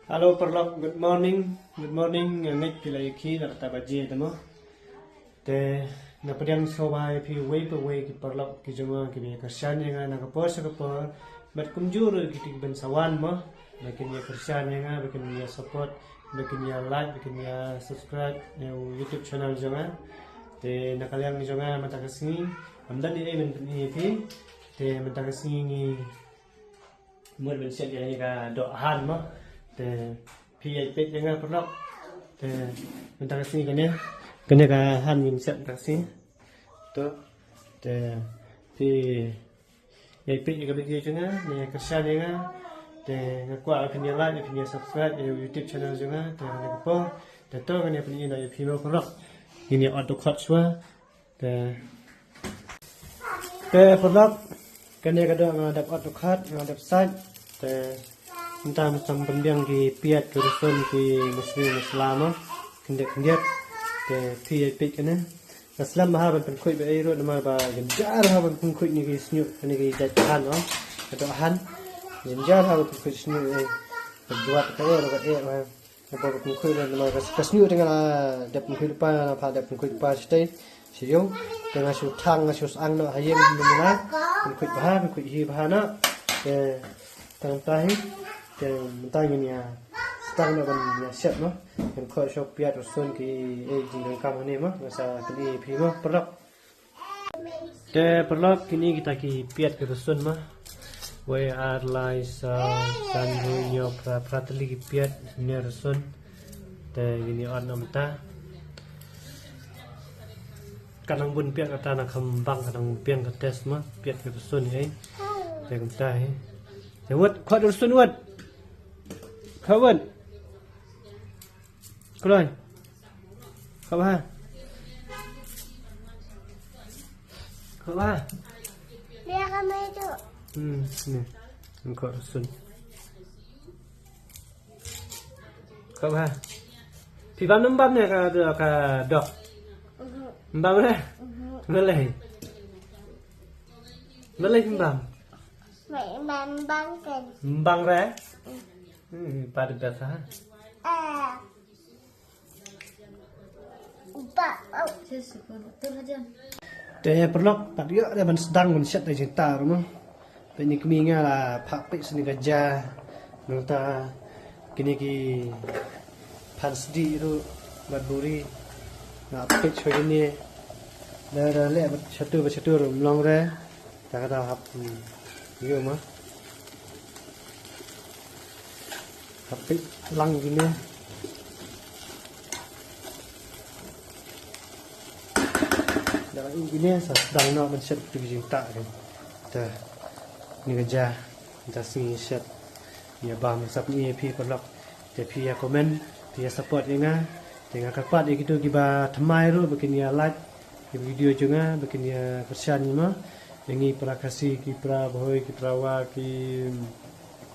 Halo Perlok, good morning, ngait pilai ki nak tabaji temo. Te na pediang sobai pi way per way ki Perlok ki jonga ki be kersan yang na ka pos ka por, bat kumjur ki tik ben sawan mo, makin ya kersan yang makin ya support, makin ya like, makin ya subscribe ya YouTube channel jonga. Te na kaliang jonga mata kasini, amdan ni ben ni pi, te mata kasini ni mun ben siap ya ka dohan mo. Te pi ai pet yang Perlok te mentang sini kena ka han yin set tak sini to te pi ai pet juga video juga ni kerja juga te ngakwa kena like kena subscribe YouTube channel juga te ni ko te to kena pi ni pi mo Perlok ini auto cut swa te Perlok kena ka do ngadap auto cut ngadap side te entah macam pendiang ki piat ke rusun ki muslim kendet ke pi pit kana aslam ha ban pen khoi be ai ro nama ba genjar ha ban pen khoi ni ki snyu ni ki dat han no to han genjar ha ban khoi snyu ai buat ka ro ka e ba pen khoi nama ka snyu dengan dat pen khoi pa na pa dat pen khoi pa stay siyo dengan su thang su ang no hayem na pen khoi hi ba na ke tang tai ke mentang ini ya stang na ban ya set no kan ko shop piat rusun ki jing kam ni mo masa kali pi mo Perlok te Perlok kini kita ki piat ke rusun mo we are lies san nyo pratli ki piat ni rusun te ini on namta kanang bun piat kata na kembang kanang piang ke tes mo piat ke rusun ni te kum tai te wat khat rusun wat kawan, keluar, kawan, kawan. Dia kami itu. Ni, engkau rusun. Kawan, pibam nembam ni ka dok. Nembam ni, melai, melai nembam. Mbang kan. Nembang re. Pada biasa. Upa. Betul aja. Te Perlok tak dia ban sedang ban set cerita rumah. Pe ni kami ngala pak pe sini kerja. Nota kini ki pan sedi tu buri. Na pe choi ni. Dah le satu long re. Tak ada hap. Yo mah. Tapi lang gini dah gini sedang nak men set tu cinta kan ta ni kerja kita sini set ya bam sap ni pi Perlok te pi ya komen pi ya support dengan kapat gitu giba thamai ru bikin ya like video juga bikin ya persian ni mah yang pra kasih ki pra boy ki prawa ki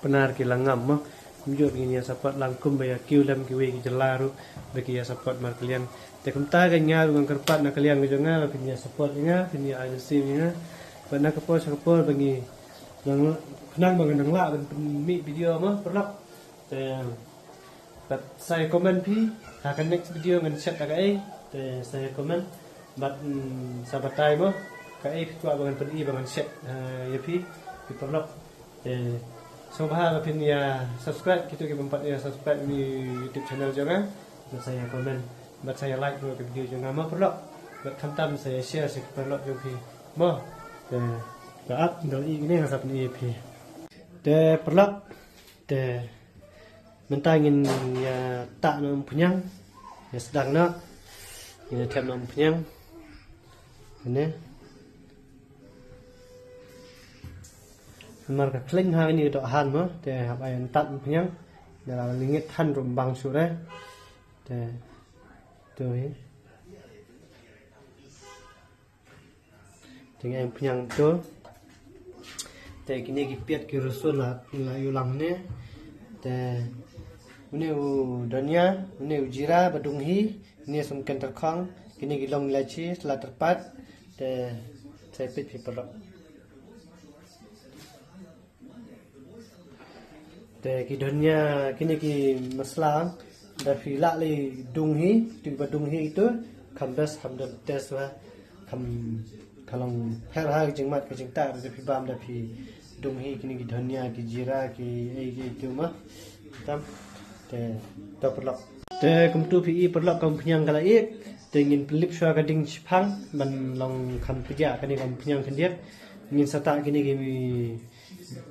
benar ki langam mah Mujur begini ya support langkum baya kiulam kiwe ki jelaru bagi ya support mar kalian te kumta ga nya dengan kerpat na kalian ga jonga bagi ya support nga bagi ya agency nga bana ka post bagi nang nang bang nang la ben mi video mah Perlok te bat saya komen pi akan next video ngan chat ka ai te saya komen bat sabatai mah ka ai tua bang pen i bang chat ya pi Perlok te so bahagia punya subscribe kita empat ya subscribe di YouTube channel jangan buat saya komen buat saya like buat video jangan mau Perlok buat kantam saya share si Perlok juga mau up dari ini yang saya punya EP de Perlok de mentangin ya tak nom punyang ya sedang nak ini tiap nom punyang ini marka kling ha ini dok han mo te hab ayan tat punyang dalam lingit han rombang sure te tu ni dengan punyang tu te kini gipiat ki rusul la ulang ne te ini dunia ini ujira badunghi ini sumken terkong kini gilong laci setelah terpat te saya pit Perlok Te kidonya kini ki maslang da pila li dunghi tiba dunghi itu kambas hamdal tes wa kam kalong herha jingmat ke jingta da pi bam da pi dunghi kini ki dhania ki jira ki ki tu ma tam te to perlok te kum tu pi perlok kam pnyang kala ik te ngin pelip swa ka ding chpang man long kam pja kani kam pnyang kendiat ngin sata kini ki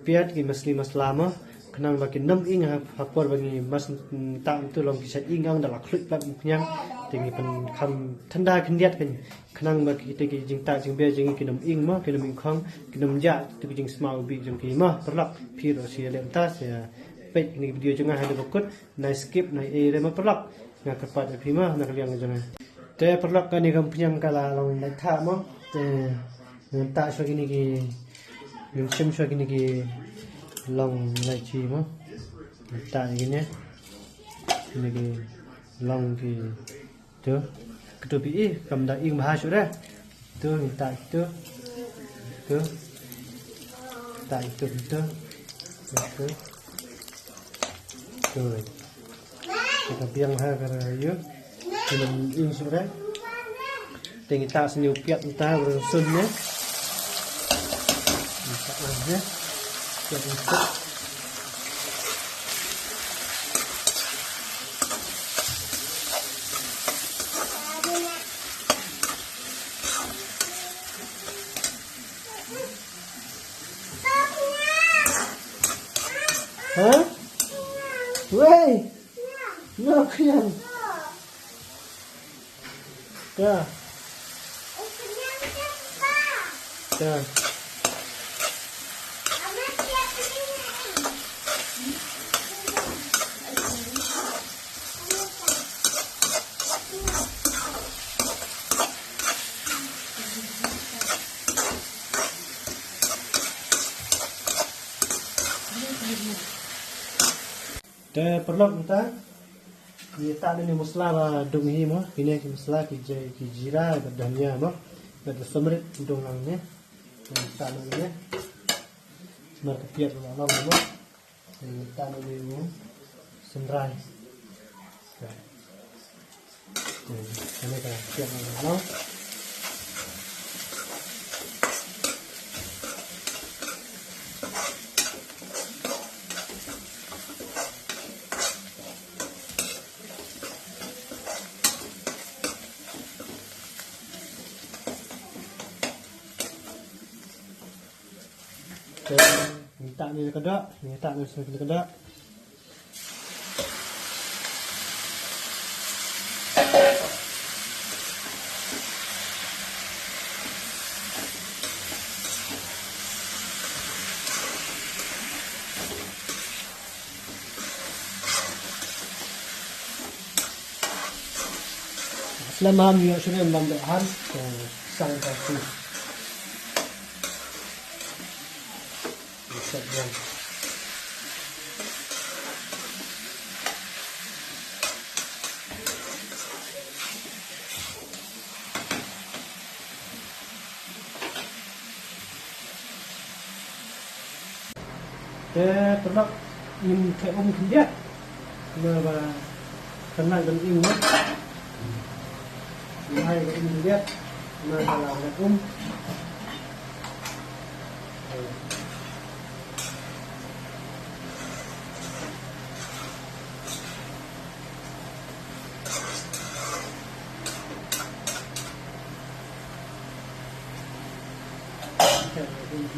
piat ki masli maslama kenang bagi 6 ing hapor bagi mas tam tu long kisah ingang dalam klik plat pnyang tinggi pen kam thanda kendiat kan kenang bagi tegi jing ta jing be jing ki 6 ing ma ki 6 ing khong ki 6 ja tu jing smau bi jing ki ma perlak pi ro si lem ta ya pet ni video jengah ada bokut na skip na e re ma perlak na kepat pi ma na kaliang jengah te perlak kan ni kam pnyang kala long lai tha ma te ta so ki ni ki yung sim so ki ni ki long lai chi mà tại cái nhé này cái long thì chưa cái tôi bị cầm đại yên mà hai chỗ đấy tôi hiện tại tôi tại tôi rồi kita biang ha cái yếu thì mình yên chỗ đấy thì người ta sẽ nhiều kiện người ta vừa xuân nhé người ta làm nhé hả? Wey, no kuyang. Kya? Kya? Te perlok kita ni musla ba dunghi mo kini ki musla ki jira ba dhania mo ba somrit dong lang ne ta no ne smar ka piat la long mo ta no ni mo sendrai ini ka piat la long minta ni kedak, minta ni sekali kedak. Selama dia sudah membangun sang kaki. Sekian. Perlu in ke kendiat, nama kenal dan ingat. Hai ke kendiat, nama kalau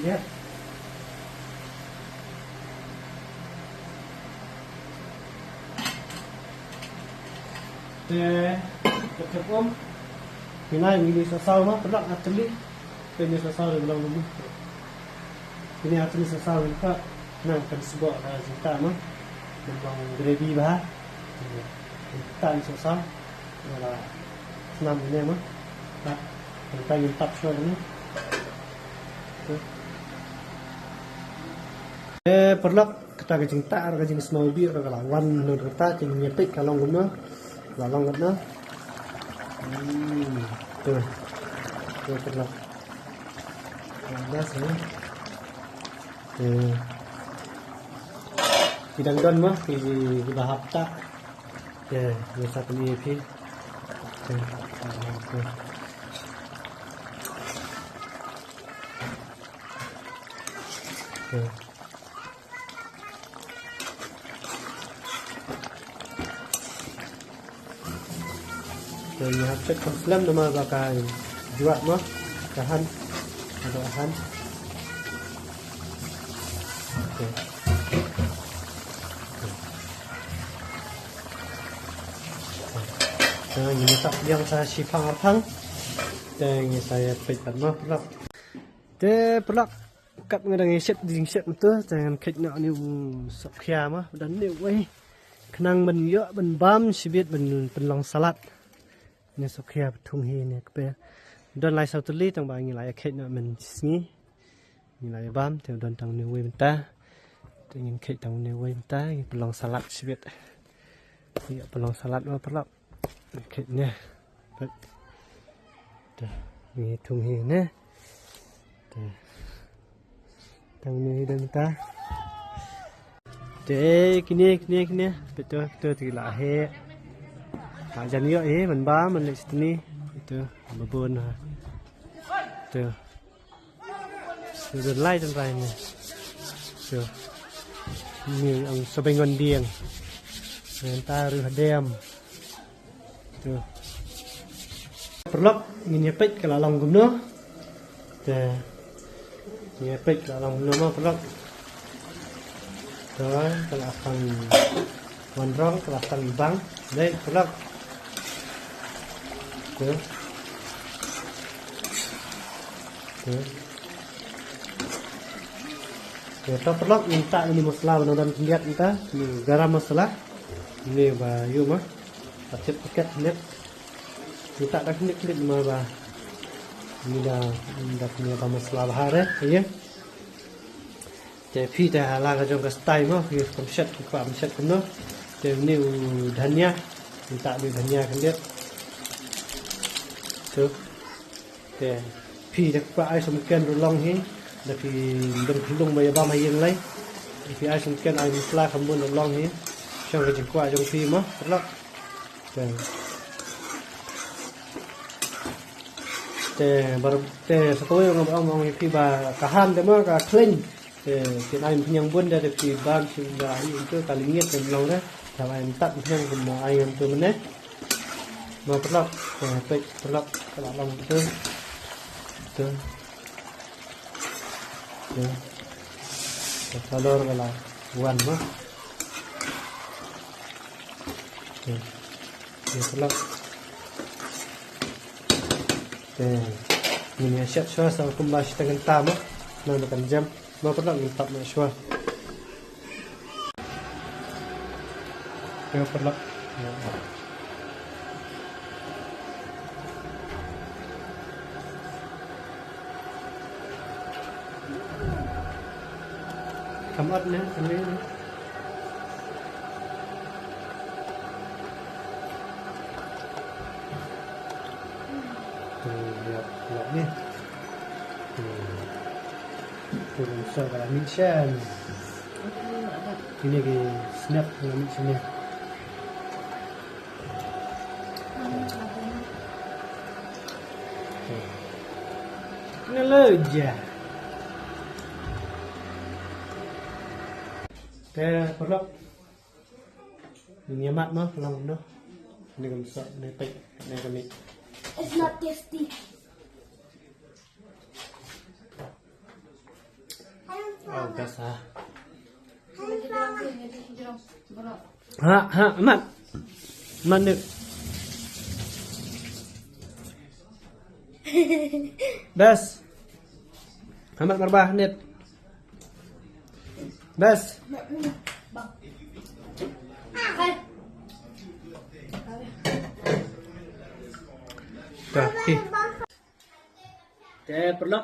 lihat tetap pinai ini sasau mah pernah atli ini sasau belum dulu ini atli sasau itu nah kan sebuah cerita mah tentang gravy bah kita sasau adalah senam ini mah nah kita yang tap show ini perlu kita kecinta orang jenis mau biar kalau lawan nur kita jenis nyepik kalau guna lalang kena tuh perlu ada sih bidang don mah di bahap tak ya biasa pun EP Jadi hapset Islam nama bakal jual mah tahan ada tahan. Okay. Nah, ini tak yang saya sipang apang dan ini saya pecat mah pelak. Te pelak kat ngadang set ding set betul jangan kek nak ni sok kia mah dan ni wei kenang ben yo ben bam sibit ben penlong salat. Ni sok kia betung hi ni kepe. Dan lai sau tuli tang ba ngi lai kek nak men sngi. Ni lai bam te don tang ni wei benta. Ingin kek tang ni wei benta penlong salat sibit. Ya penlong salat mah pelak. Kek ni. Dah ni tung hi ni. Tang ni dan ta. Kini betul tidak he. Jangan yo mình ba mình lại sini itu babon ha. Tu. Sudah lai dan lain ni. Tu. Ni ang sabengon diang. Entah hadem. Tu. Perlok ini pek kalau long gumno. Tu. Ini pek kalau long gumno perlok. Rồi, kalau akan gondrong, kalau akan bang, đây pelak, tuh, kita pelak minta ini masalah dan lihat kita, ini garam masalah, ini bayu mah, pacet paket lihat, minta dah klik mah bah, ini dah punya masalah bahar ya. Jadi phi dah lah kajong kastai mah, phi komset kupa komset kuno. Jadi ni dhania, minta ni dhania kan dia. Tu, jadi phi dah kupa ai semkan rolong hi, dah phi dong hilung bayar bam hayeng lai. Phi ai semkan ai musla kambun rolong hi, siang kajong kupa jong phi mah, terlak. Jadi baru sekolah ngomong phi ba kahan deh mah kah clean. Thì anh nhang buôn ra được thì ban thì đã những cái cả linh dan lâu đấy làm anh tặng thêm một ai em tôi đấy mà perlak perlak kalau long itu kalau kalau buan mah perlak ini siap sama kembali dengan tamu nanti makan jam mau pernah minta masuk ya pernah kamarnya ini lihat ni turun so kalau minsan ini lagi snap dengan minsan ni ngeloja perlu ini amat mah long no ini kan so ini pek ini kami It's not tasty. oh biasa amat mandek bas amat berbah net bas perlu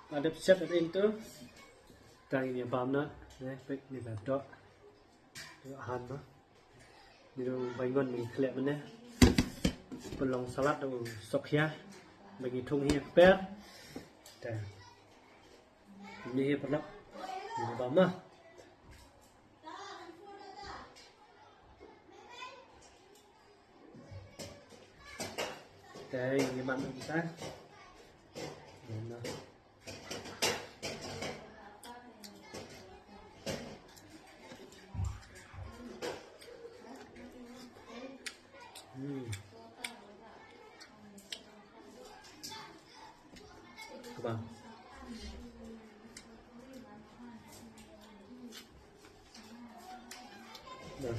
ada siap itu tang ini bam na pek ni là đó han đó ni đâu bánh ngon mình khẹt bên đây phần lòng salad đâu sọc hia bagi thùng hia pet ini perlu ni bam na Đây, cái mặn của chúng ta. Vâng. Vâng.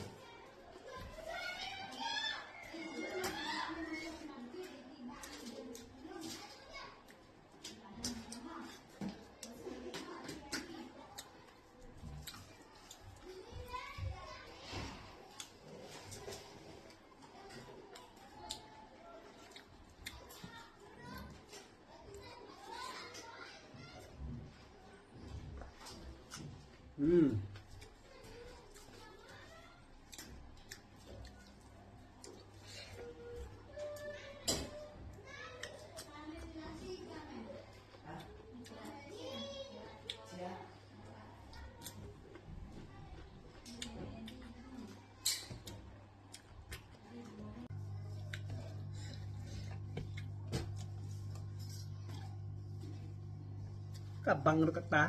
Kabang dekat ta.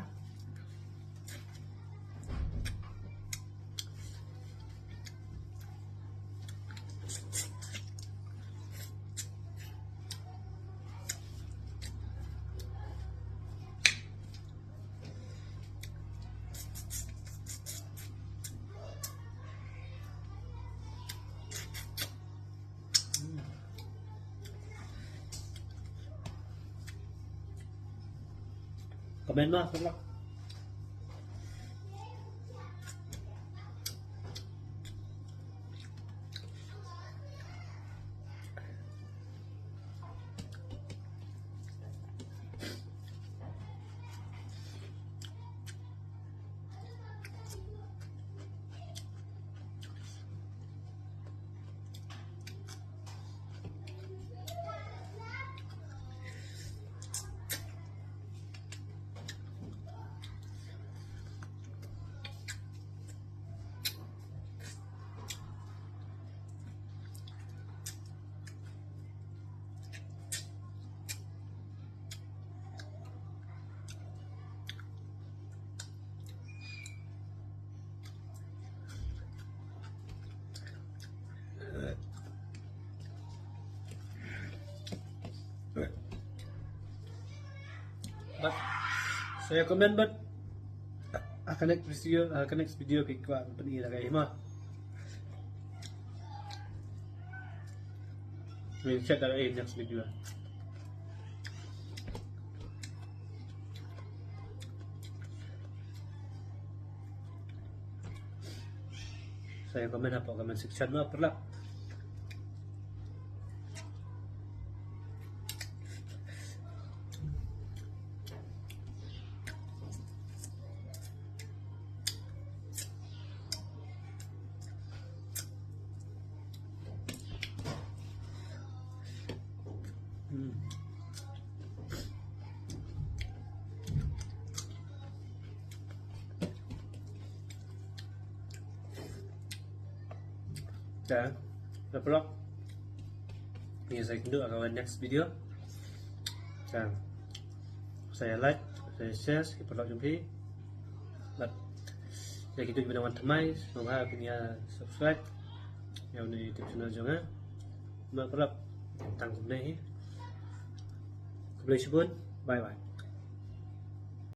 Komen lah, sebelak. But saya komen but akan next video kikwa peni lagi mah. We'll check that in next video. Saya komen apa komen section mah perlah. Dan vlog ini saya tunggu akan next video. Dan saya like, saya share ke vlog jumpi. Dan ya gitu juga dengan teman, semoga punya subscribe yang di YouTube channel juga. Vlog tentang ini. Bye bye.